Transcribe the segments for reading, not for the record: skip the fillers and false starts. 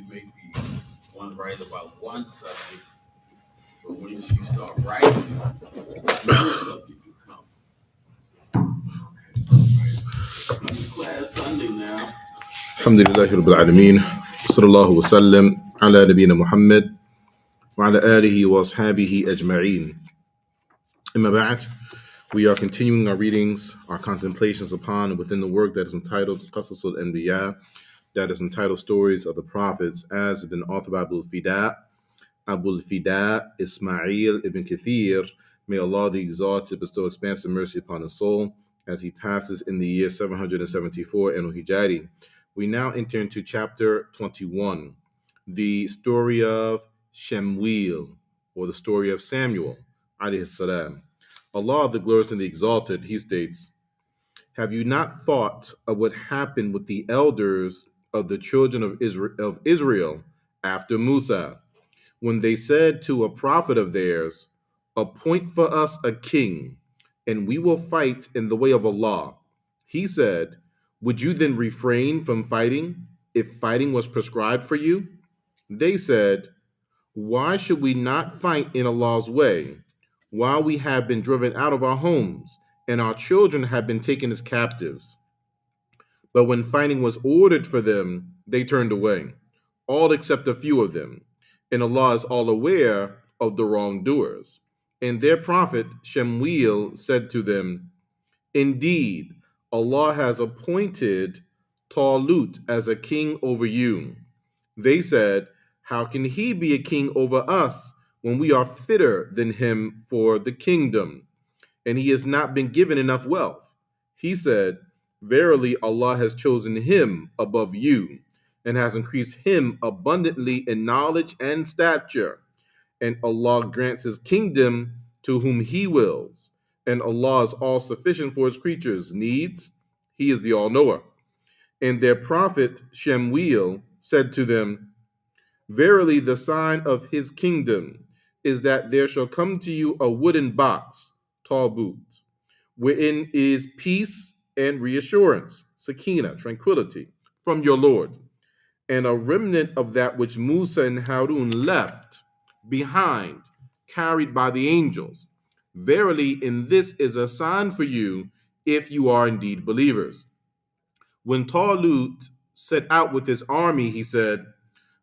you may be one right about one subject, but once you start writing, another subject will come. Class Sunday now. الحمد لله رب العالمين صلى الله وسلم على نبينا محمد وعلى آله وأصحابه أجمعين. أما بعد, we are continuing our readings, our contemplations upon and within the work that is entitled Qasas al-Anbiya, that is entitled Stories of the Prophets, as has been authored by Abul Fida Ismail ibn Kathir. May Allah the Exalted bestow expansive mercy upon his soul as he passes in the year 774 in Hijari. We now enter into chapter 21, the story of Shemuel, or the story of Samuel, alayhi salam. Allah, the glorious and the exalted, he states, "Have you not thought of what happened with the elders of the children of Israel after Musa, when they said to a prophet of theirs, 'Appoint for us a king, and we will fight in the way of Allah'? He said, 'Would you then refrain from fighting if fighting was prescribed for you?' They said, 'Why should we not fight in Allah's way while we have been driven out of our homes and our children have been taken as captives?' But when fighting was ordered for them, they turned away, all except a few of them. And Allah is all aware of the wrongdoers." And their prophet Shemuel said to them, "Indeed, Allah has appointed Talut as a king over you." They said, "How can he be a king over us when we are fitter than him for the kingdom, and he has not been given enough wealth?" He said, "Verily, Allah has chosen him above you and has increased him abundantly in knowledge and stature. And Allah grants his kingdom to whom he wills. And Allah is all sufficient for his creatures' needs. He is the all-knower." And their prophet Shemuel said to them, "Verily, the sign of his kingdom is that there shall come to you a wooden box, Talbut, wherein is peace and reassurance, sakina, tranquility, from your Lord, and a remnant of that which Musa and Harun left behind, carried by the angels. Verily, in this is a sign for you, if you are indeed believers." When Talut set out with his army, he said,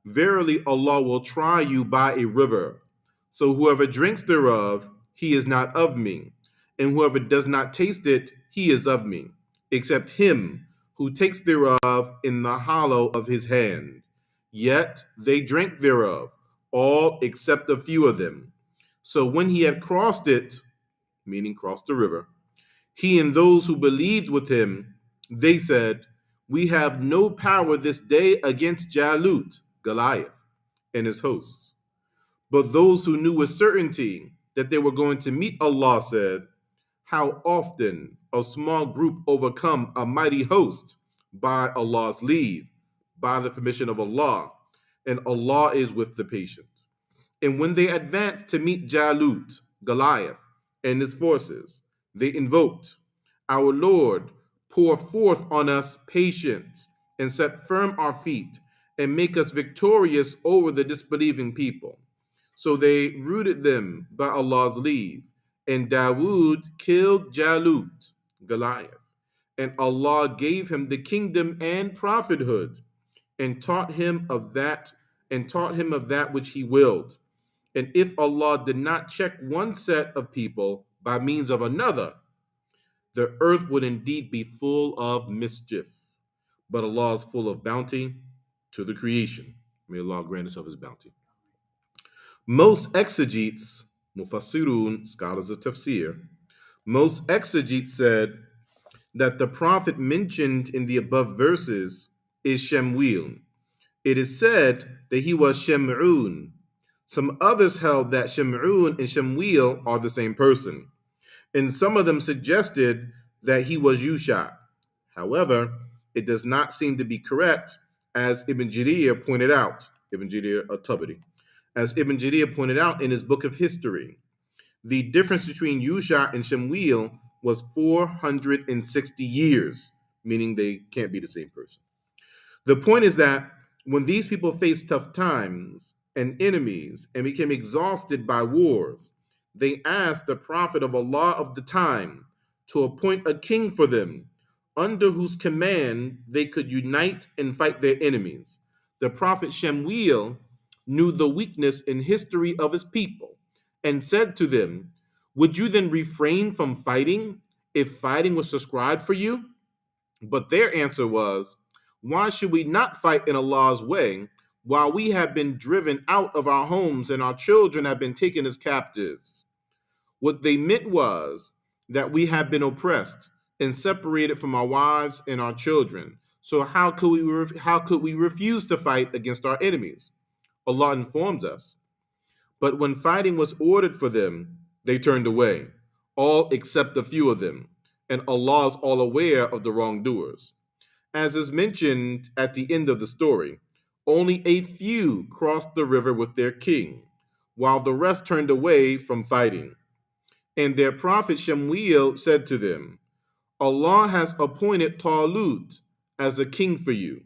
"Verily, Allah will try you by a river. So whoever drinks thereof, he is not of me, and whoever does not taste it, he is of me, except him who takes thereof in the hollow of his hand." Yet they drank thereof, all except a few of them. So when he had crossed it, meaning crossed the river, he and those who believed with him, they said, "We have no power this day against Jalut, Goliath, and his hosts." But those who knew with certainty that they were going to meet Allah said, "How often a small group overcome a mighty host by Allah's leave, by the permission of Allah, and Allah is with the patient." And when they advanced to meet Jalut, Goliath, and his forces, they invoked, "Our Lord, pour forth on us patience, and set firm our feet, and make us victorious over the disbelieving people." So they routed them by Allah's leave, and Dawood killed Jalut, Goliath, and Allah gave him the kingdom and prophethood, and taught him of that which he willed. And if Allah did not check one set of people by means of another, the earth would indeed be full of mischief. But Allah is full of bounty to the creation. May Allah grant us of his bounty. Most exegetes, mufassirun, scholars of tafsir, most exegetes said that the prophet mentioned in the above verses is Shemuel. It is said that he was Shem'un. Some others held that Shem'un and Shemuel are the same person, and some of them suggested that he was Yusha. However, it does not seem to be correct, as Ibn Jarir pointed out, Ibn Jarir at-Tabari, as Ibn Jarir pointed out in his book of history. The difference between Yusha and Shemuel was 460 years, meaning they can't be the same person. The point is that When these people faced tough times and enemies and became exhausted by wars, they asked the Prophet of Allah of the time to appoint a king for them, under whose command they could unite and fight their enemies. The Prophet Shemuel knew the weakness in history of his people and said to them, "Would you then refrain from fighting if fighting was prescribed for you?" But their answer was, "Why should we not fight in Allah's way while we have been driven out of our homes and our children have been taken as captives?" What they meant was that we have been oppressed and separated from our wives and our children. So how could we refuse to fight against our enemies? Allah informs us. But when fighting was ordered for them, they turned away, all except a few of them, and Allah is all aware of the wrongdoers. As is mentioned at the end of the story, only a few crossed the river with their king, while the rest turned away from fighting. And their prophet Shemuel said to them, "Allah has appointed Talut as a king for you."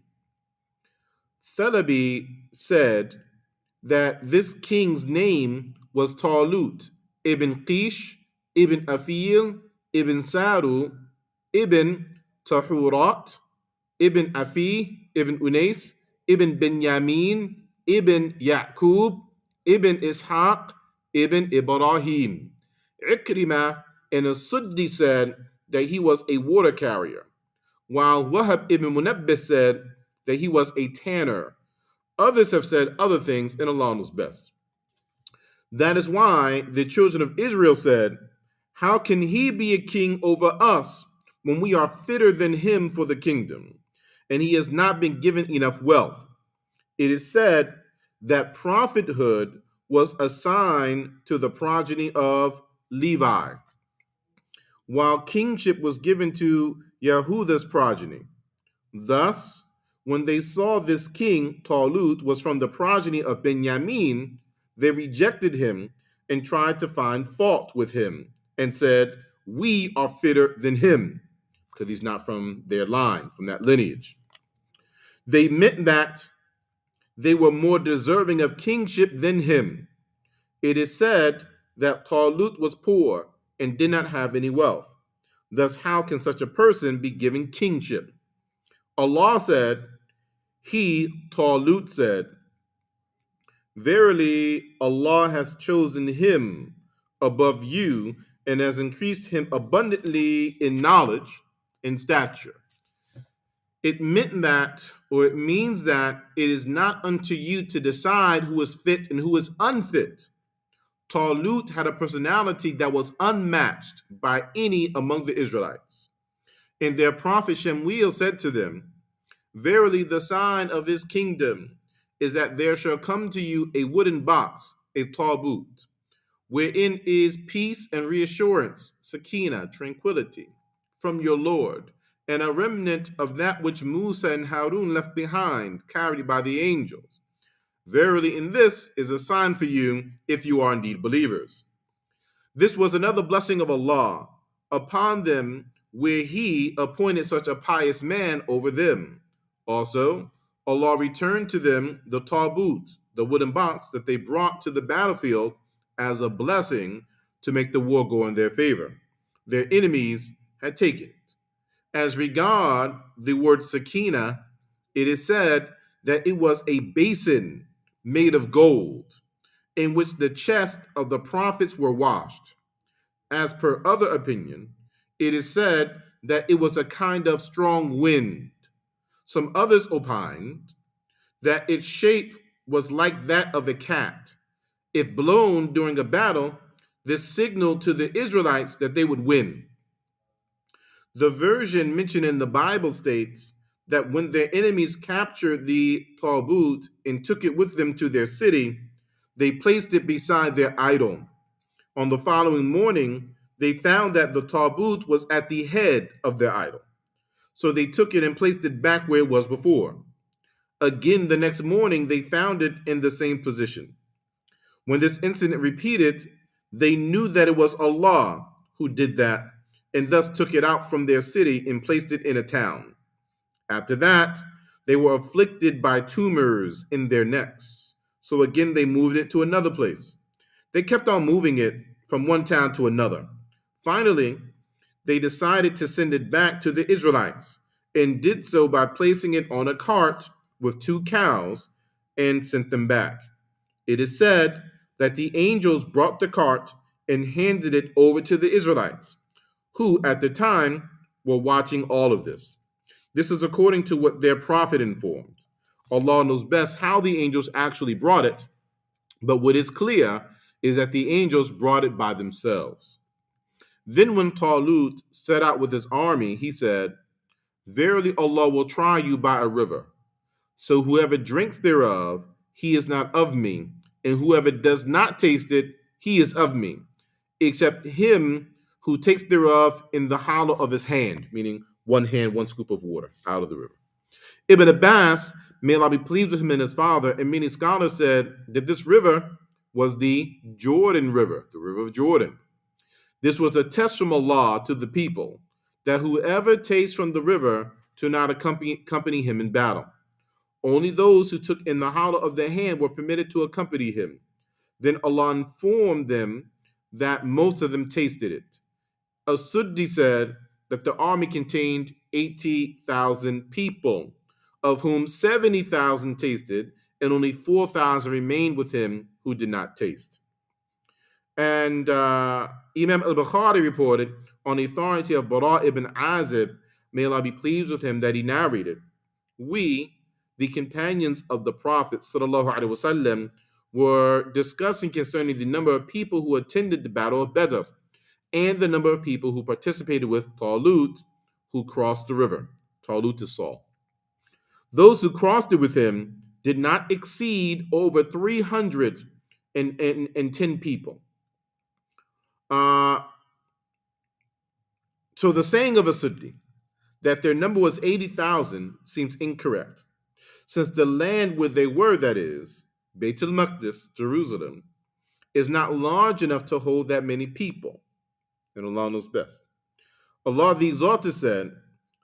Thalabi said that this king's name was Talut ibn Qish, ibn Afil, ibn Saru, ibn Tahurat, ibn Afi, ibn Unais, ibn Benyamin, ibn Yaqub, ibn Ishaq, ibn Ibrahim. Ikrimah and As-Suddi said that he was a water carrier, while Wahab ibn Munabbih said that he was a tanner. Others have said other things, and Allah knows best. That is why the children of Israel said, "How can he be a king over us when we are fitter than him for the kingdom, and he has not been given enough wealth?" It is said that prophethood was assigned to the progeny of Levi, while kingship was given to Yehuda's progeny. Thus, when they saw this king, Talut, was from the progeny of Benjamin, they rejected him and tried to find fault with him and said, "We are fitter than him," because he's not from their line, from that lineage. They meant that they were more deserving of kingship than him. It is said that Talut was poor and did not have any wealth. Thus, how can such a person be given kingship? Allah said, Talut said, "Verily, Allah has chosen him above you and has increased him abundantly in knowledge and stature." It means that it is not unto you to decide who is fit and who is unfit. Talut had a personality that was unmatched by any among the Israelites. And their prophet Shemuel said to them, "Verily, the sign of his kingdom is that there shall come to you a wooden box, a tabut, wherein is peace and reassurance, sakina, tranquility, from your Lord, and a remnant of that which Musa and Harun left behind, carried by the angels. Verily, in this is a sign for you, if you are indeed believers." This was another blessing of Allah upon them, where He appointed such a pious man over them. Also, Allah returned to them the tabut, the wooden box that they brought to the battlefield as a blessing to make the war go in their favor. Their enemies had taken it. As regard the word sakina, it is said that it was a basin made of gold in which the chest of the prophets were washed. As per other opinion, it is said that it was a kind of strong wind. Some others opined that its shape was like that of a cat. If blown during a battle, this signaled to the Israelites that they would win. The version mentioned in the Bible states that when their enemies captured the Tabut and took it with them to their city, they placed it beside their idol. On the following morning, they found that the Tabut was at the head of their idol. So they took it and placed it back where it was before. Again, the next morning, they found it in the same position. When this incident repeated, they knew that it was Allah who did that, and thus took it out from their city and placed it in a town. After that, They were afflicted by tumors in their necks. So again, they moved it to another place. They kept on moving it from one town to another. Finally, they decided to send it back to the Israelites and did so by placing it on a cart with 2 cows and sent them back. It is said that the angels brought the cart and handed it over to the Israelites, who at the time were watching all of this. This is according to what their prophet informed. Allah knows best how the angels actually brought it, but what is clear is that the angels brought it by themselves. Then, when Talut set out with his army, he said, "Verily, Allah will try you by a river. So whoever drinks thereof, he is not of me, and whoever does not taste it, he is of me, except him who takes thereof in the hollow of his hand," meaning one hand, one scoop of water out of the river. Ibn Abbas, may Allah be pleased with him and his father, and many scholars said that this river was the Jordan River, the river of Jordan. This was a test from Allah to the people that whoever tastes from the river to not accompany him in battle. Only those who took in the hollow of their hand were permitted to accompany him. Then Allah informed them that most of them tasted it. As-Suddi said that the army contained 80,000 people, of whom 70,000 tasted, and only 4,000 remained with him who did not taste. And Imam al-Bukhari reported on the authority of Bara ibn Azib, may Allah be pleased with him, that he narrated, "We, the companions of the Prophet sallallahu alaihi wasallam, were discussing concerning the number of people who attended the Battle of Badr and the number of people who participated with Talut, who crossed the river." Talut is Saul. "Those who crossed it with him did not exceed over 310 people." So the saying of As-Suddi that their number was 80,000 seems incorrect, since the land where they were, that is, Beit al-Maqdis, Jerusalem, is not large enough to hold that many people, and Allah knows best. Allah the Exalted said,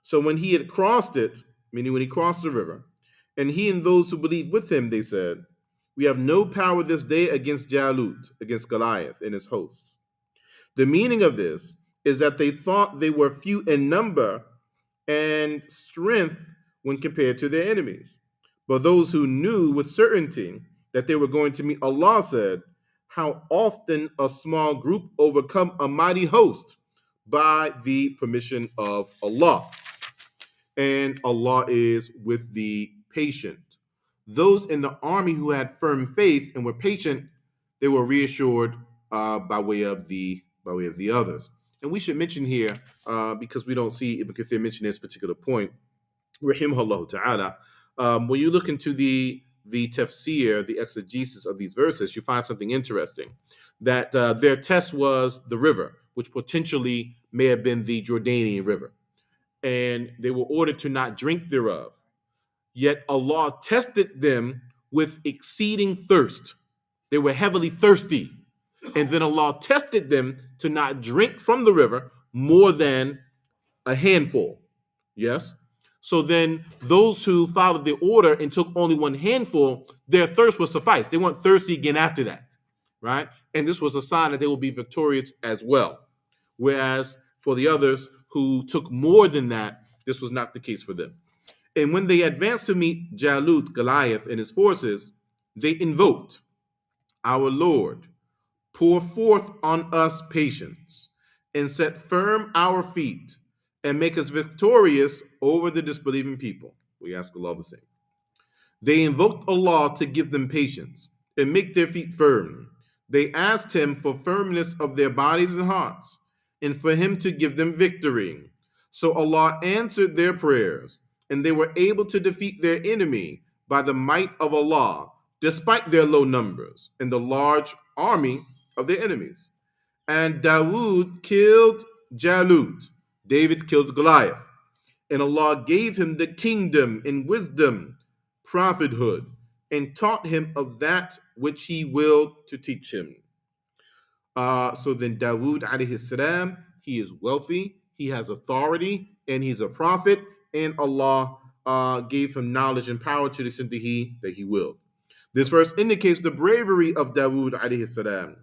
"So when he had crossed it," meaning when he crossed the river, "and he and those who believed with him, they said, 'We have no power this day against Jalut,' against Goliath and his hosts." The meaning of this is that they thought they were few in number and strength when compared to their enemies. But those who knew with certainty that they were going to meet Allah said, "How often a small group overcome a mighty host by the permission of Allah." And Allah is with the patient. Those in the army who had firm faith and were patient, they were reassured by way of the others. And we should mention here, because we don't see Ibn Kathir mention this particular point, rahimahullah ta'ala, when you look into the tafsir, the exegesis of these verses, you find something interesting, that their test was the river, which potentially may have been the Jordanian River, and they were ordered to not drink thereof. Yet Allah tested them with exceeding thirst. They were heavily thirsty. And then Allah tested them to not drink from the river more than a handful. Yes? So then those who followed the order and took only one handful, their thirst would suffice. They weren't thirsty again after that. Right? And this was a sign that they will be victorious as well. Whereas for the others who took more than that, this was not the case for them. And when they advanced to meet Jalut, Goliath, and his forces, they invoked, "Our Lord, pour forth on us patience, and set firm our feet, and make us victorious over the disbelieving people." We ask Allah the same. They invoked Allah to give them patience and make their feet firm. They asked him for firmness of their bodies and hearts, and for him to give them victory. So Allah answered their prayers, and they were able to defeat their enemy by the might of Allah, despite their low numbers and the large army of their enemies. And Dawood killed Jalut. David killed Goliath. And Allah gave him the kingdom and wisdom, prophethood, and taught him of that which he willed to teach him. So then Dawood alayhi salam, he is wealthy, he has authority, and he's a prophet, and Allah gave him knowledge and power to the extent that he willed. This verse indicates the bravery of Dawood alayhi salam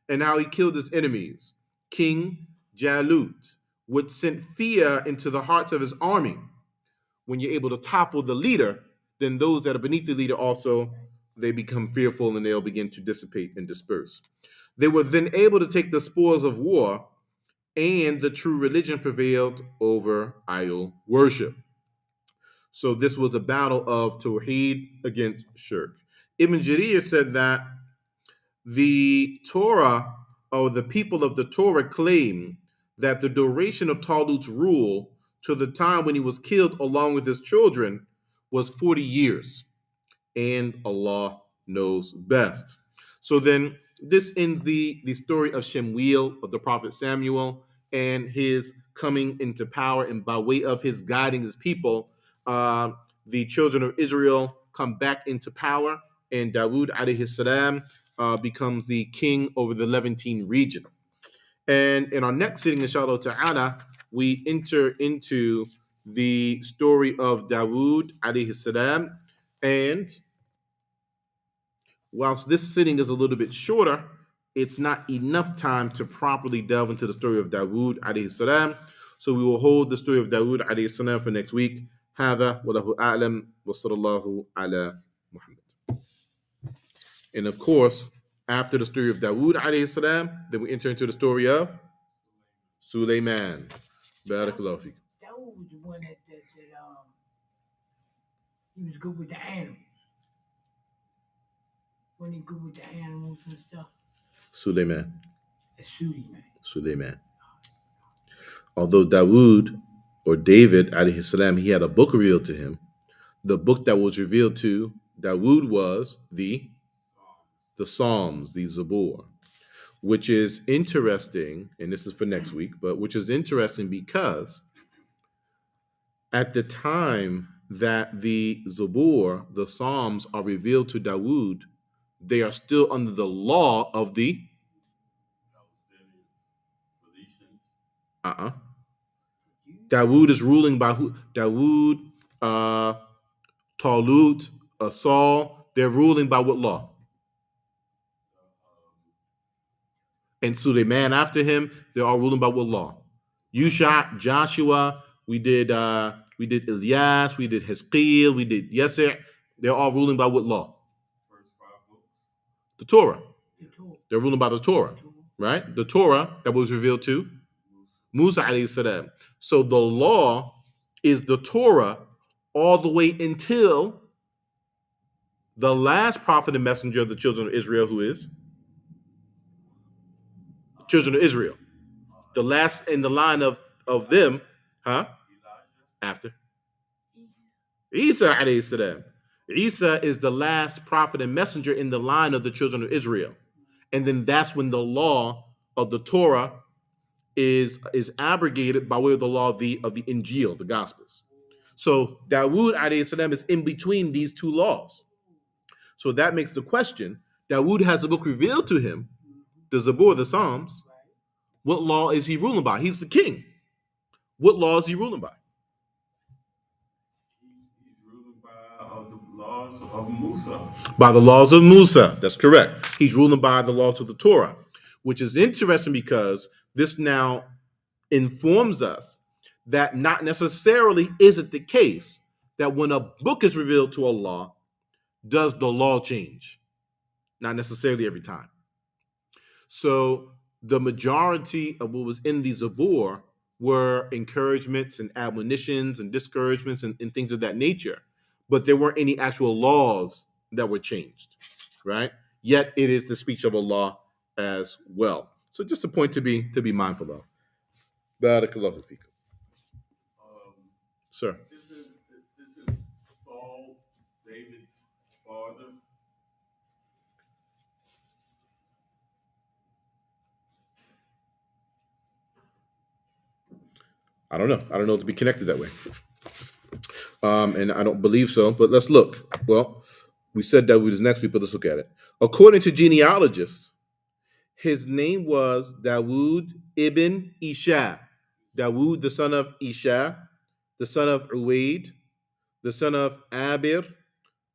and how he killed his enemies. King Jalut, which sent fear into the hearts of his army. When you're able to topple the leader, then those that are beneath the leader also, they become fearful and they'll begin to dissipate and disperse. They were then able to take the spoils of war, and the true religion prevailed over idol worship. So this was a battle of Tawheed against Shirk. Ibn Jarir said that the Torah, or the people of the Torah, claim that the duration of Talut's rule to the time when he was killed along with his children was 40 years, and Allah knows best. So then this ends the story of Shemuel, of the prophet Samuel, and his coming into power, and by way of his guiding his people, the children of Israel come back into power, and Dawood alayhi salam becomes the king over the Levantine region. And in our next sitting, inshallah ta'ala, we enter into the story of Dawood alayhi salam. And whilst this sitting is a little bit shorter, it's not enough time to properly delve into the story of Dawood alayhi salam. So we will hold the story of Dawood alayhi salam for next week. هذا وله أعلم وصلى الله على محمد. And of course, after the story of Dawood alayhi salam, then we enter into the story of Sulaiman. Barakallahu feek. Dawood was the one that he was good with the animals. When he good with the animals and stuff. Sulaiman. Suleiman. Although Dawood or David alayhi salam, he had a book revealed to him. The book that was revealed to Dawood was the Psalms, the Zabur, which is interesting, and this is for next week, but which is interesting because at the time that the Zabur, the Psalms, are revealed to Dawood, they are still under the law of the Dawood is ruling by who? Dawood, Talut, Saul, they're ruling by what law? And Suleiman after him, they're all ruling by what law? Yusha, Joshua, we did Ilyas, we did Hezqeel, we did Yesir. They're all ruling by what law? The Torah. They're ruling by the Torah, right? The Torah that was revealed to Musa alayhi salam. So the law is the Torah all the way until the last prophet and messenger of the children of Israel, who is children of Israel. The last in the line of them, after Isa alayhi salam. Isa is the last prophet and messenger in the line of the children of Israel. And then that's when the law of the Torah is abrogated by way of the law of the Injil, the Gospels. So Dawood alayhi salam is in between these two laws. So that makes the question: Dawood has a book revealed to him, the Zabur, the Psalms. What law is he ruling by? He's the king. What law is he ruling by? He's ruling by the laws of Musa. By the laws of Musa. That's correct. He's ruling by the laws of the Torah, which is interesting because this now informs us that not necessarily is it the case that when a book is revealed to Allah, does the law change? Not necessarily every time. So the majority of what was in the Zabur were encouragements and admonitions and discouragements and things of that nature, but there weren't any actual laws that were changed, right? Yet it is the speech of Allah as well. So just a point to be mindful of. Barakallahu feekum. Sir. This is Saul, David's father. I don't know. I don't know to be connected that way. And I don't believe so, but let's look. Well, we said that was next week, but let's look at it. According to genealogists, his name was Dawood ibn Isha. Dawood, the son of Isha, the son of Uwaid, the son of Abir,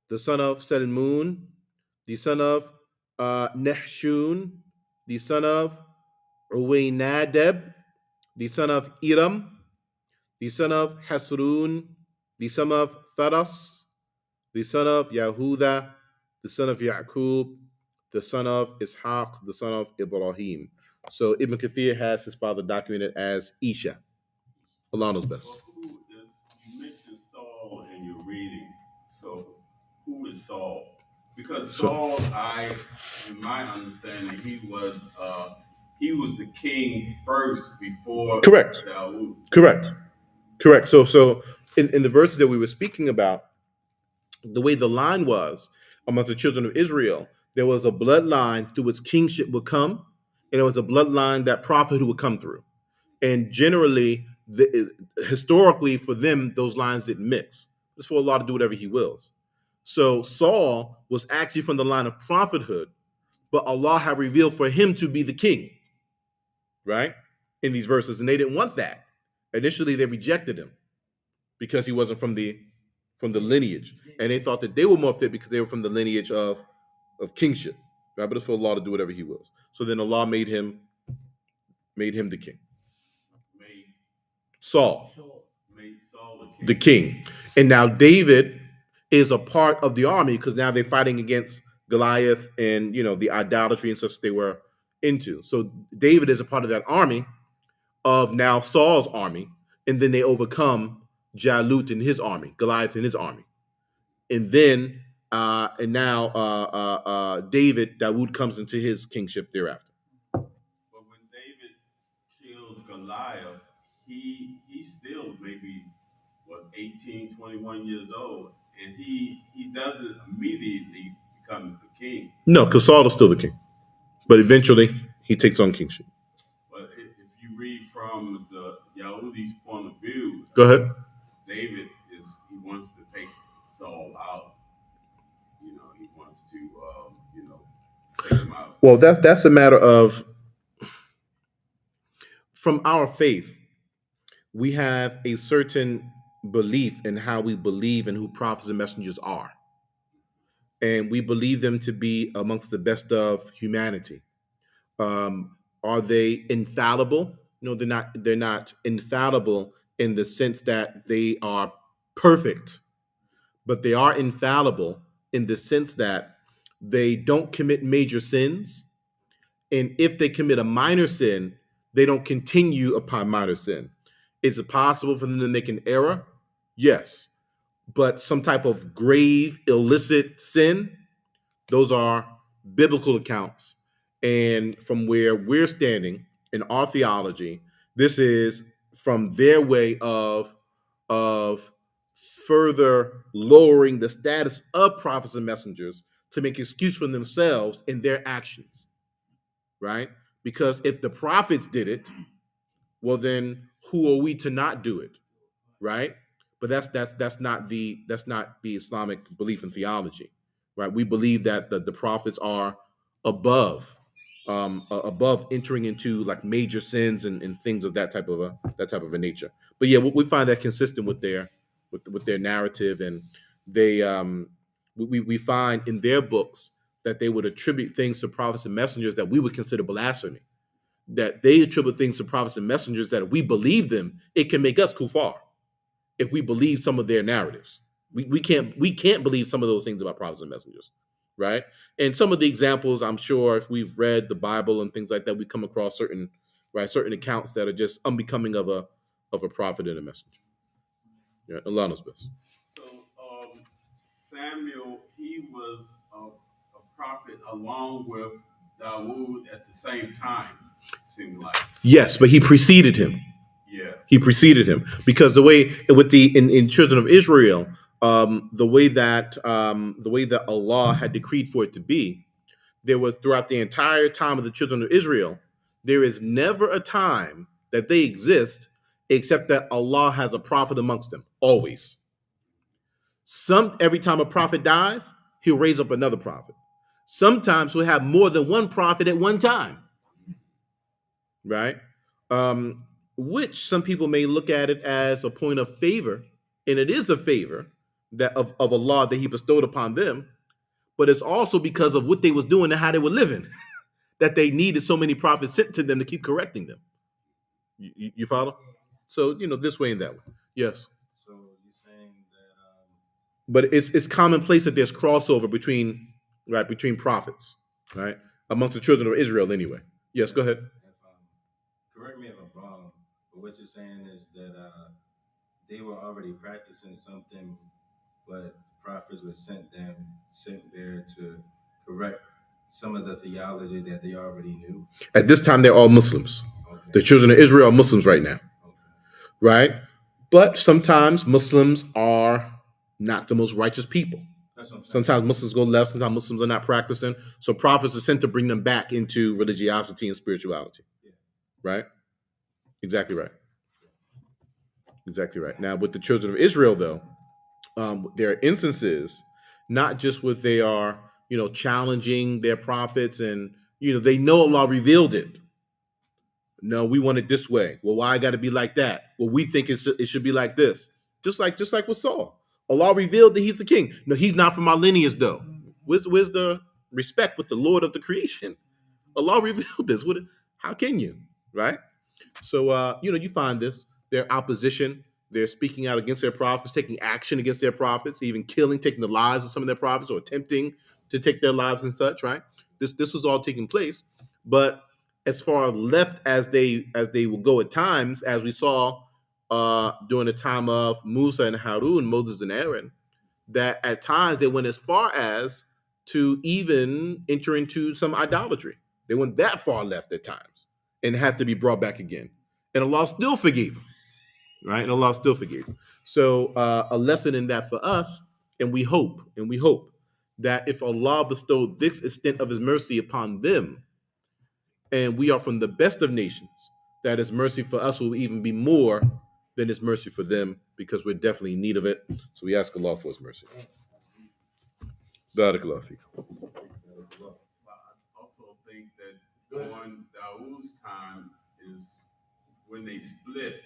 the son of Salmun, the son of Nehshun, the son of Uwaynadeb, the son of Iram, the son of Hasrun, the son of Tharas, the son of Yahuda, the son of Yaqub, the son of Ishaq, the son of Ibrahim. So Ibn Kathir has his father documented as Isha. Allah knows best. Well, who is, you mentioned Saul in your reading. So who is Saul? Because Saul, in my understanding, he was the king first before Correct. Dawood. Correct. So in the verses that we were speaking about, the way the line was amongst the children of Israel, there was a bloodline through which kingship would come, and there was a bloodline that prophet who would come through. And generally, historically, for them, those lines didn't mix. It's for Allah to do whatever He wills. So Saul was actually from the line of prophethood, but Allah had revealed for him to be the king, right? In these verses, and they didn't want that. Initially, they rejected him because he wasn't from the lineage, and they thought that they were more fit because they were from the lineage of kingship, right? But it's for Allah to do whatever He wills. So then Allah made him the king. Made Saul the the king. And now David is a part of the army because now they're fighting against Goliath and the idolatry and such they were into. So David is a part of that army of now Saul's army, and then they overcome Jalut and his army, Goliath and his army, and then David Dawood comes into his kingship thereafter. But when David kills Goliath, he's still maybe 18, 21 years old, and he doesn't immediately become the king. No, because Saul is still the king, but eventually he takes on kingship. But if you read from the Yahudi's point of view, Go ahead. David he wants to take Saul out. He wants to take him out. Well, that's a matter of, from our faith, we have a certain belief in how we believe and who prophets and messengers are. And we believe them to be amongst the best of humanity. Are they infallible? No, they're not. They're not infallible in the sense that they are perfect, but they are infallible in the sense that they don't commit major sins. And if they commit a minor sin, they don't continue upon minor sin. Is it possible for them to make an error? Yes. But some type of grave, illicit sin, those are biblical accounts. And from where we're standing in our theology, this is from their way of further lowering the status of prophets and messengers to make excuse for themselves in their actions, right? Because if the prophets did it, well, then who are we to not do it, right? But that's not the Islamic belief and theology, right? We believe that the prophets are above entering into like major sins and things of that type of a nature. But yeah, we find that consistent with their narrative, and they we find in their books that they would attribute things to prophets and messengers that we would consider blasphemy. That they attribute things to prophets and messengers that if we believe them, it can make us kuffar. If we believe some of their narratives, we can't believe some of those things about prophets and messengers, right? And some of the examples, I'm sure, if we've read the Bible and things like that, we come across certain accounts that are just unbecoming of a prophet and a messenger. Yeah, Allah knows best. So Samuel, he was a prophet along with Dawood at the same time. It seemed like. Yes, but he preceded him. Yeah. He preceded him because the way with in children of Israel, the way that Allah had decreed for it to be, there was throughout the entire time of the children of Israel, there is never a time that they exist except that Allah has a prophet amongst them. Always. Every time a prophet dies, He'll raise up another prophet. Sometimes we'll have more than one prophet at one time. Right? Which some people may look at it as a point of favor, and it is a favor, that of a law that he bestowed upon them, but it's also because of what they was doing and how they were living that they needed so many prophets sent to them to keep correcting them. You follow? So this way and that way. Yes. So you're saying that But it's commonplace that there's crossover between prophets, right, amongst the children of Israel anyway. Yes, go ahead. correct me if I'm wrong, but what you're saying is that they were already practicing something, but prophets were sent there to correct some of the theology that they already knew. At this time, they're all Muslims. Okay. The children of Israel are Muslims right now, Okay. right? But sometimes Muslims are not the most righteous people. That's what I'm saying. Sometimes Muslims go left. Sometimes Muslims are not practicing. So prophets are sent to bring them back into religiosity and spirituality. Yeah. Right? Exactly right. Exactly right. Now, with the children of Israel, though, there are instances, not just where they are, challenging their prophets, and they know Allah revealed it. No, we want it this way. Well, why I got to be like that? Well, we think it should be like this. Just like with Saul, Allah revealed that he's the king. No, he's not from our lineage, though. Where's the respect with the Lord of the creation? Allah revealed this. How can you, right? So you find this. Their opposition. They're speaking out against their prophets, taking action against their prophets, even taking the lives of some of their prophets, or attempting to take their lives and such. Right? This was all taking place, but as far left as they will go at times, as we saw during the time of Musa and Harun, Moses and Aaron, that at times they went as far as to even enter into some idolatry. They went that far left at times and had to be brought back again. And Allah still forgave them, right? And Allah still forgave them. So a lesson in that for us, and we hope that if Allah bestowed this extent of his mercy upon them, and we are from the best of nations, that his mercy for us will even be more than his mercy for them, because we're definitely in need of it. So we ask Allah for his mercy. Barakallahu feekum. Well, I also think that during Dawood's time is when they split